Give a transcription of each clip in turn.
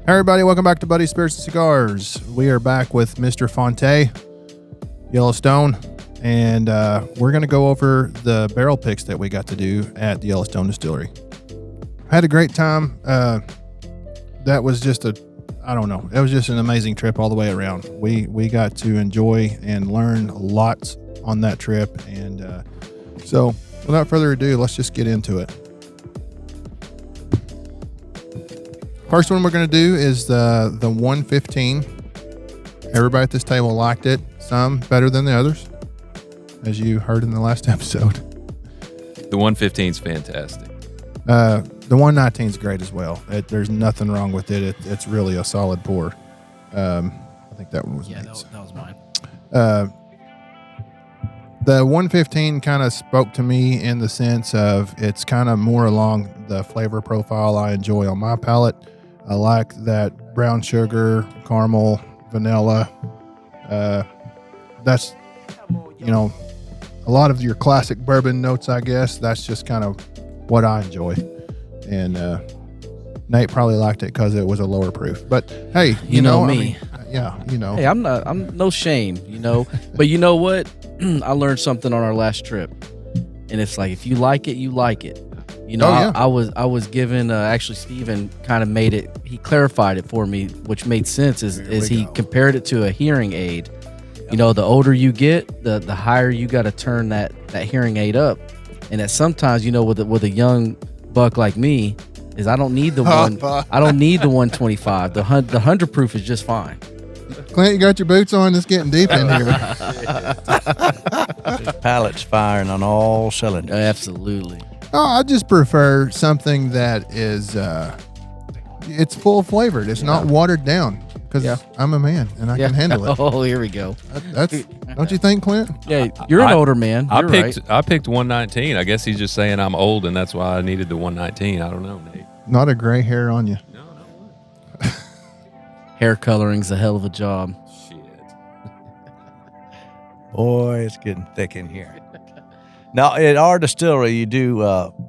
Hey everybody, welcome back to Buddy Spirits and Cigars. We are back with Mr. Fante, Yellowstone, and we're going to go over the barrel picks that we got to do at the Yellowstone Distillery. I had a great time. That was just it was just an amazing trip all the way around. We got to enjoy and learn lots on that trip, and so without further ado, let's just get into it. First one we're going to do is the 115. Everybody at this table liked it. Some better than the others, as you heard in the last episode. The 115 is fantastic. The 119 is great as well. There's nothing wrong with it. It's really a solid pour. I think that one was that was mine. The 115 kind of spoke to me in the sense of it's kind of more along the flavor profile I enjoy on my palate. I like that brown sugar, caramel, vanilla. That's, a lot of your classic bourbon notes, I guess. That's just kind of what I enjoy. And Nate probably liked it because it was a lower proof. But hey, you know me. Hey, I'm no shame, But you know what? I learned something on our last trip. And it's like, if you like it, you like it. I was given, actually Steven kind of made it, he clarified it for me, which made sense is he compared it to a hearing aid. Yep. The older you get, the higher you got to turn that hearing aid up. And that sometimes, with a young buck like me, is I don't need the I don't need the 125. The 100 proof is just fine. Clint, you got your boots on? It's getting deep in here. His palate's firing on all cylinders. Absolutely. Oh, I just prefer something that is, it's full flavored. It's not watered down because I'm a man and I can handle it. Oh, here we go. That's don't you think, Clint? Yeah, you're an older man. I picked 119. I guess he's just saying I'm old and that's why I needed the 119. I don't know, Nate. Not a gray hair on you. No. Hair coloring's a hell of a job. Shit. Boy, it's getting thick in here. Now, at our distillery, you do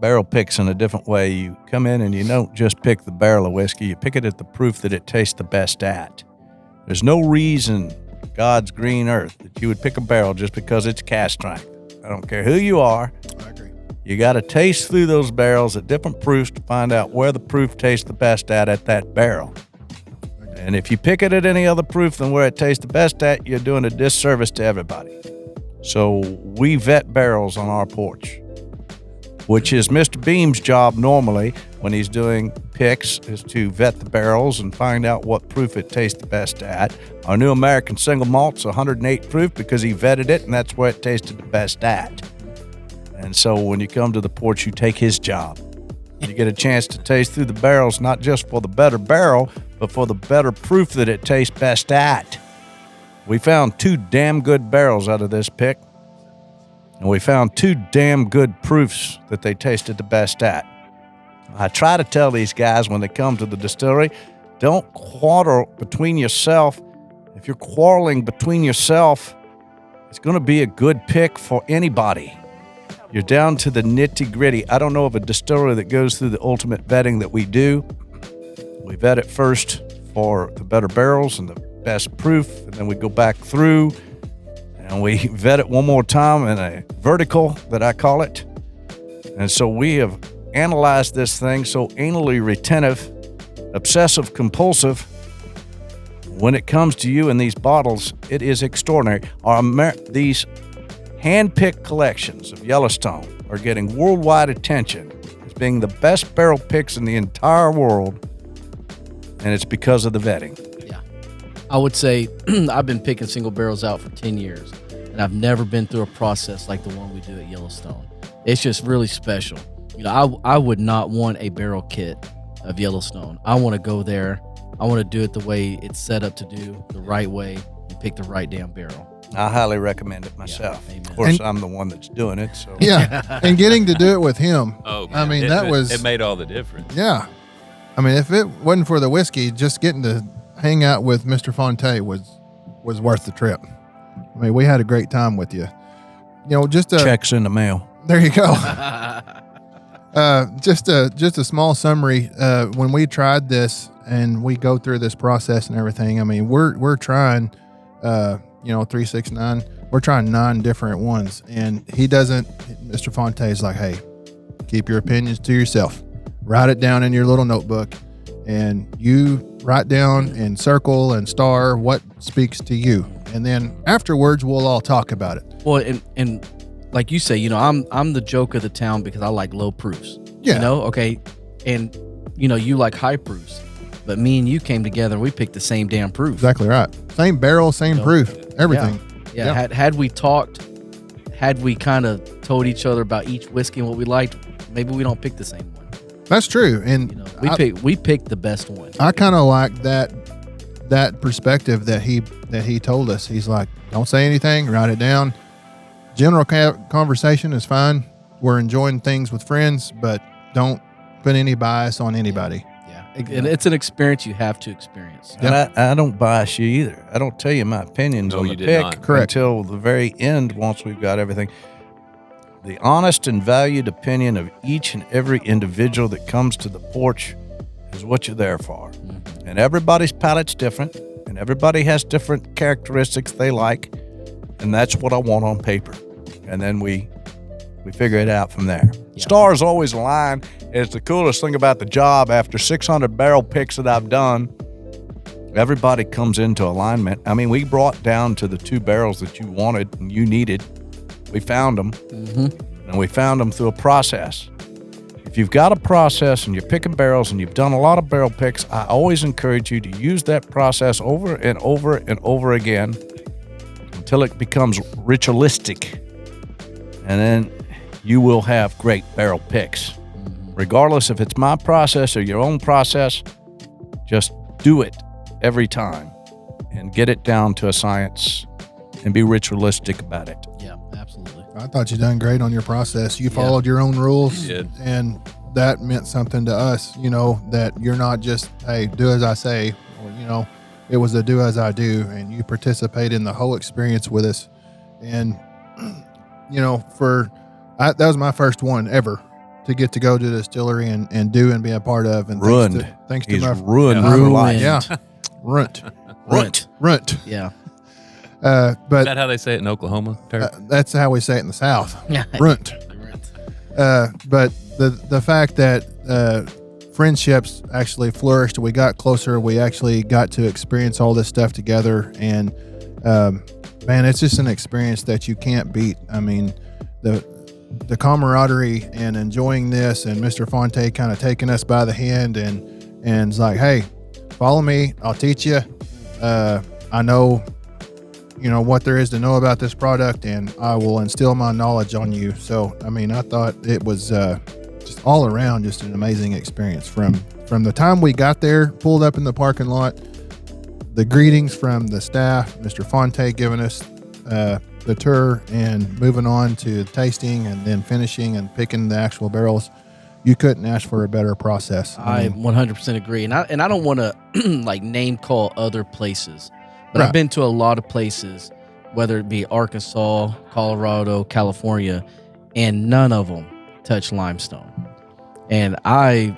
barrel picks in a different way. You come in and you don't just pick the barrel of whiskey. You pick it at the proof that it tastes the best at. There's no reason, God's green earth, that you would pick a barrel just because it's cast strength. I don't care who you are. I agree. You got to taste through those barrels at different proofs to find out where the proof tastes the best at that barrel. And if you pick it at any other proof than where it tastes the best at, you're doing a disservice to everybody. So we vet barrels on our porch, which is Mr. Beam's job normally when he's doing picks, is to vet the barrels and find out what proof it tastes the best at. Our new American single malt's 108 proof because he vetted it, and that's where it tasted the best at. And so when you come to the porch, you take his job. You get a chance to taste through the barrels, not just for the better barrel, but for the better proof that it tastes best at. We found 2 damn good barrels out of this pick, and we found 2 damn good proofs that they tasted the best at. I try to tell these guys when they come to the distillery, don't quarrel between yourself. If you're quarreling between yourself, it's going to be a good pick for anybody. You're down to the nitty-gritty. I don't know of a distillery that goes through the ultimate vetting that we do. We vet it first for the better barrels and the best proof, and then we go back through and we vet it one more time in a vertical, that I call it. And so we have analyzed this thing so anally retentive, obsessive compulsive. When it comes to you in these bottles, it is extraordinary. These hand-picked collections of Yellowstone are getting worldwide attention as being the best barrel picks in the entire world, and it's because of the vetting. I would say I've been picking single barrels out for 10 years, and I've never been through a process like the one we do at Yellowstone. It's just really special. I would not want a barrel kit of Yellowstone. I want to go there. I want to do it the way it's set up to do, the right way, and pick the right damn barrel. I highly recommend it myself. Yeah, of course, I'm the one that's doing it. So and getting to do it with him. Oh, man. I mean, it made all the difference. Yeah. I mean, if it wasn't for the whiskey, just getting to hang out with Mr. Fante was worth the trip. I mean, we had a great time with you. Just checks in the mail. There you go. Just a small summary. When we tried this and we go through this process and everything, I mean, we're trying, 369. We're trying 9 different ones, and he doesn't. Mr. Fante is like, hey, keep your opinions to yourself. Write it down in your little notebook, and you write down and circle and star what speaks to you, and then afterwards we'll all talk about it. Well, and like you say, I'm the joke of the town because I like low proofs. Yeah. Okay, and you like high proofs, but me and you came together and we picked the same damn proof. Exactly right. Same barrel, same proof, everything. Yeah. Had we talked, had we kind of told each other about each whiskey and what we liked, maybe we don't pick the same one. That's true, and we picked the best one. I kind of like that perspective that he told us. He's like, don't say anything, write it down. General conversation is fine. We're enjoying things with friends, but don't put any bias on anybody. Yeah. And it's an experience you have to experience. And I don't bias you either. I don't tell you my opinions on the pick until the very end once we've got everything. The honest and valued opinion of each and every individual that comes to the porch is what you're there for. Mm-hmm. And everybody's palate's different, and everybody has different characteristics they like, and that's what I want on paper. And then we figure it out from there. Yeah. Stars always align. It's the coolest thing about the job. After 600 barrel picks that I've done, everybody comes into alignment. I mean, we brought down to the 2 barrels that you wanted and you needed. We found them, and we found them through a process. If you've got a process and you're picking barrels and you've done a lot of barrel picks, I always encourage you to use that process over and over and over again until it becomes ritualistic. And then you will have great barrel picks. Regardless if it's my process or your own process, just do it every time and get it down to a science and be ritualistic about it. Yeah, absolutely. I thought you done great on your process. You followed your own rules, and that meant something to us, that you're not just, hey, do as I say, or, it was a do as I do, and you participate in the whole experience with us. And, that was my first one ever to get to go to the distillery and do and be a part of. And ruined. Thanks to He's my ruined for life. Yeah. Runt. Yeah. But is that how they say it in Oklahoma? That's how we say it in the South. Runt. But the fact that friendships actually flourished, we got closer, we actually got to experience all this stuff together, and man, it's just an experience that you can't beat. I mean, the camaraderie and enjoying this, and Mr. Fante kind of taking us by the hand and it's like, hey, follow me, I'll teach you. I know what there is to know about this product, and I will instill my knowledge on you. So, I mean, I thought it was just all around just an amazing experience from the time we got there, pulled up in the parking lot, the greetings from the staff, Mr. Fante giving us the tour, and moving on to tasting and then finishing and picking the actual barrels. You couldn't ask for a better process. I 100% agree. And I don't want to like name call other places, but I've been to a lot of places, whether it be Arkansas, Colorado, California, and none of them touch limestone. And I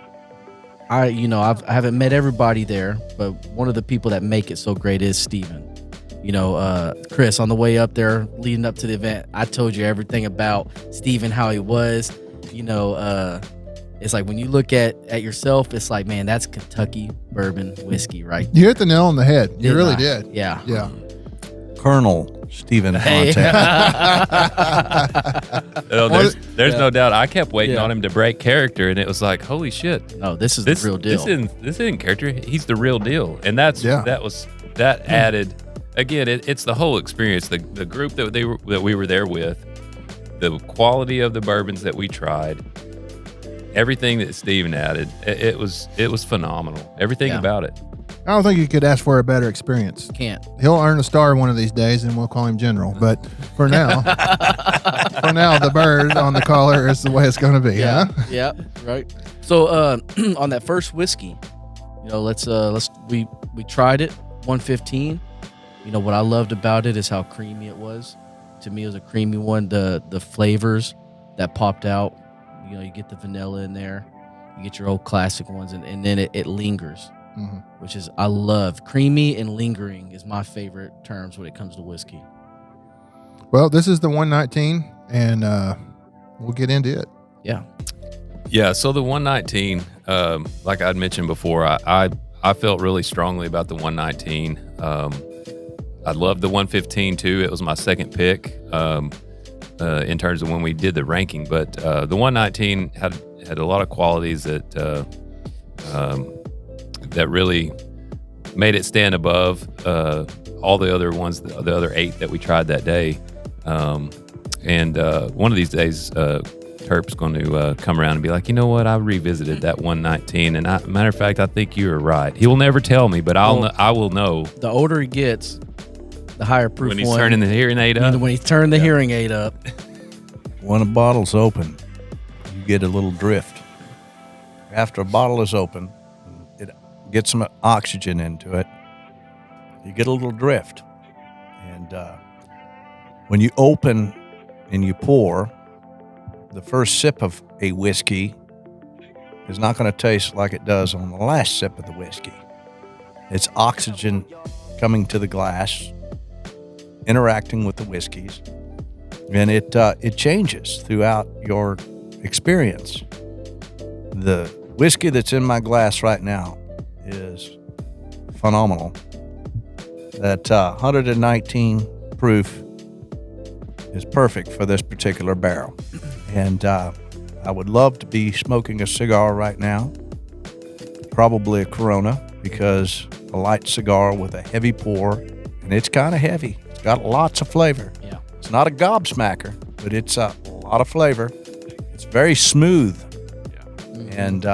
haven't met everybody there, but one of the people that make it so great is Steven. Chris, on the way up there, leading up to the event, I told you everything about Steven, how he was. It's like when you look at yourself, it's like, man, that's Kentucky bourbon whiskey, right? You hit the nail on the head. You really did. Yeah. Yeah. Colonel Steven Fante. There's no doubt. I kept waiting on him to break character, and it was like, holy shit. No, this is the real deal. This isn't character. He's the real deal. And that added, again, it's the whole experience. The group that we were there with, the quality of the bourbons that we tried, everything that Steven added, it was phenomenal. Everything about it. I don't think you could ask for a better experience. Can't. He'll earn a star one of these days, and we'll call him General. But for now, the bird on the collar is the way it's going to be. Yeah. Huh? Yeah. Right. So on that first whiskey, we tried it, 115. What I loved about it is how creamy it was. To me, it was a creamy one. The flavors that popped out, You know, you get the vanilla in there, you get your old classic ones, and then it lingers, which is, I love. Creamy and lingering is my favorite terms when it comes to whiskey. Well, this is the 119, and we'll get into it. Yeah, so the 119, like I'd mentioned before, I felt really strongly about the 119. I loved the 115 too. It was my second pick in terms of when we did the ranking. But the 119 had a lot of qualities that that really made it stand above all the other ones, the other 8 that we tried that day. And one of these days, Terp's going to come around and be like, you know what? I revisited that 119, and matter of fact, I think you were right. He will never tell me, but I will know. The older he gets, the higher proof when he's turning the hearing aid up. When he's turning the hearing aid up. When a bottle's open, you get a little drift. After a bottle is open, it gets some oxygen into it. You get a little drift, and when you open and you pour, the first sip of a whiskey is not going to taste like it does on the last sip of the whiskey. It's oxygen coming to the glass, interacting with the whiskeys, and it changes throughout your experience. The whiskey that's in my glass right now is phenomenal. That 119 proof is perfect for this particular barrel. And I would love to be smoking a cigar right now, probably a Corona, because a light cigar with a heavy pour, and it's kind of heavy. It's got lots of flavor. Yeah. It's not a gobsmacker, but it's a lot of flavor. It's very smooth. Yeah. And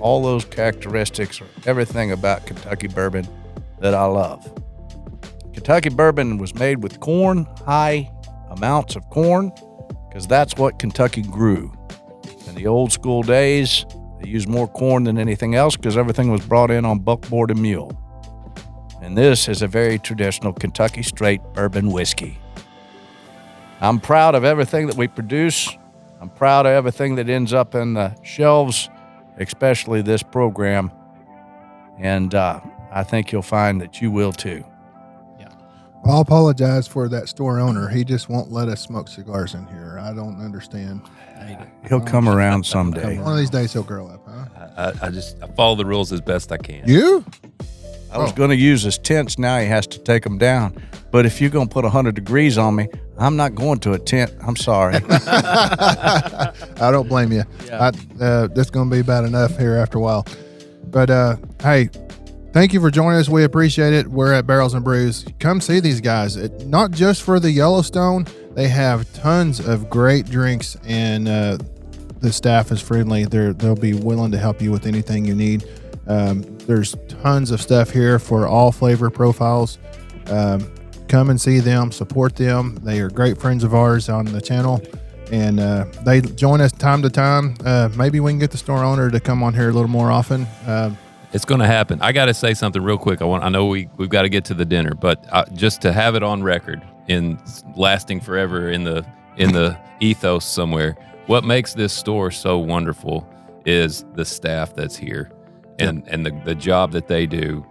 all those characteristics are everything about Kentucky bourbon that I love. Kentucky bourbon was made with corn, high amounts of corn, because that's what Kentucky grew. In the old school days, they used more corn than anything else because everything was brought in on buckboard and mule. And this is a very traditional Kentucky straight bourbon whiskey. I'm proud of everything that we produce. I'm proud of everything that ends up in the shelves, especially this program. And I think you'll find that you will too. I'll apologize for that store owner. He just won't let us smoke cigars in here. I don't understand. He'll come around someday. One of these days he'll grow up, huh? I follow the rules as best I can. You? I was going to use his tents. Now he has to take them down. But if you're going to put 100 degrees on me, I'm not going to a tent. I'm sorry. I don't blame you. Yeah. That's going to be bad enough here after a while. But hey, thank you for joining us. We appreciate it. We're at Barrels and Brews. Come see these guys. Not just for the Yellowstone. They have tons of great drinks, and the staff is friendly. They'll be willing to help you with anything you need. There's tons of stuff here for all flavor profiles. Come and see them, support them. They are great friends of ours on the channel, and they join us time to time. Maybe we can get the store owner to come on here a little more often. It's going to happen. I got to say something real quick. I know we've got to get to the dinner, but just to have it on record in lasting forever in the ethos somewhere, what makes this store so wonderful is the staff that's here, and the job that they do,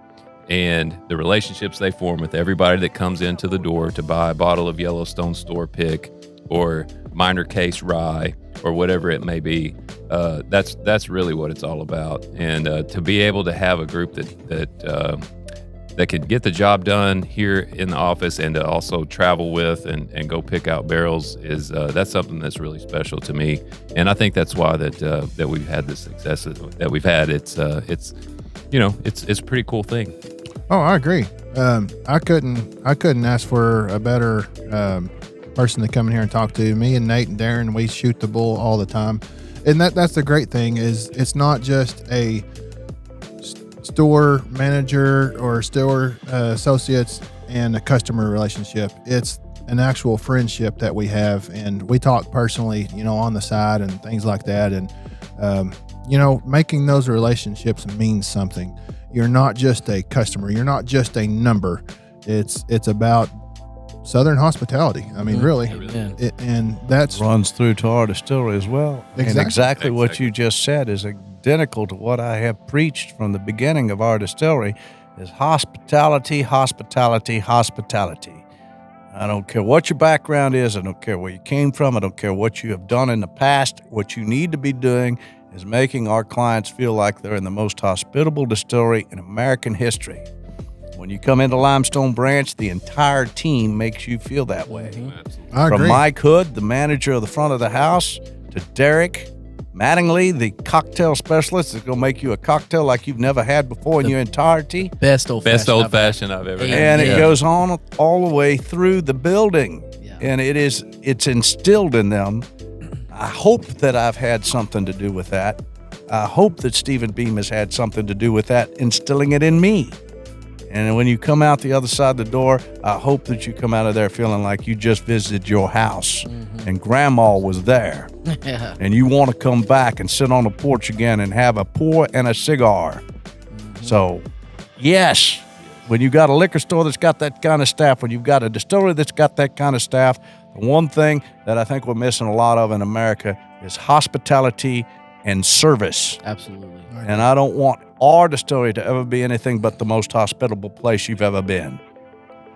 and the relationships they form with everybody that comes into the door to buy a bottle of Yellowstone store pick or minor case rye or whatever it may be. That's really what it's all about. And to be able to have a group that can get the job done here in the office and to also travel with and go pick out barrels is that's something that's really special to me. And I think that's why that we've had the success that we've had. It's a pretty cool thing. Oh, I agree. I couldn't ask for a better person to come in here and talk to. Me and Nate and Darren, we shoot the bull all the time. And that's the great thing is it's not just a store manager or store associates and a customer relationship. It's an actual friendship that we have, and we talk personally, on the side and things like that. And, making those relationships means something. You're not just a customer. You're not just a number. It's about Southern hospitality. I mean, really. And that's runs through to our distillery as well. Exactly. And exactly what you just said is identical to what I have preached from the beginning of our distillery is hospitality, hospitality, hospitality. I don't care what your background is. I don't care where you came from. I don't care what you have done in the past. What you need to be doing is making our clients feel like they're in the most hospitable distillery in American history. When you come into Limestone Branch, the entire team makes you feel that way. Mm-hmm. I agree. From Mike Hood, the manager of the front of the house, to Derek Mattingly, the cocktail specialist, is going to make you a cocktail like you've never had before in your entirety. Best old fashioned I've ever had. And it goes on all the way through the building. Yeah. And it's instilled in them. I hope that I've had something to do with that. I hope that Stephen Beam has had something to do with that, instilling it in me. And when you come out the other side of the door, I hope that you come out of there feeling like you just visited your house and Grandma was there. And you want to come back and sit on the porch again and have a pour and a cigar. So, yes, when you got a liquor store that's got that kind of staff, when you've got a distillery that's got that kind of staff, the one thing that I think we're missing a lot of in America is hospitality and service. Absolutely. And I don't want our distillery to ever be anything but the most hospitable place you've ever been.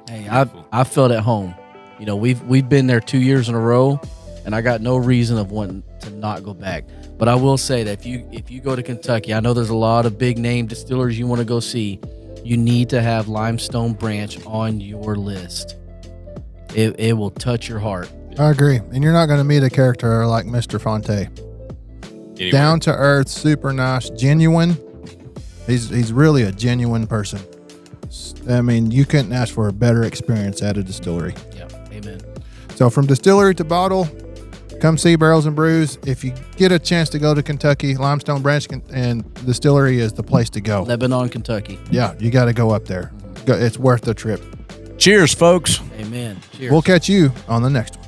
Hey, I felt at home. You know, we've been there 2 years in a row, and I got no reason of wanting to not go back. But I will say that if you go to Kentucky, I know there's a lot of big name distillers you want to go see. You need to have Limestone Branch on your list. It will touch your heart. I agree. And you're not going to meet a character like Mr. Fante. Anyway. Down to earth, super nice, genuine. He's really a genuine person. I mean, you couldn't ask for a better experience at a distillery. Yeah, amen. So from distillery to bottle, come see Barrels and Brews. If you get a chance to go to Kentucky, Limestone Branch and Distillery is the place to go. Lebanon, Kentucky. Yeah, you got to go up there. It's worth the trip. Cheers, folks. Amen. Cheers. We'll catch you on the next one.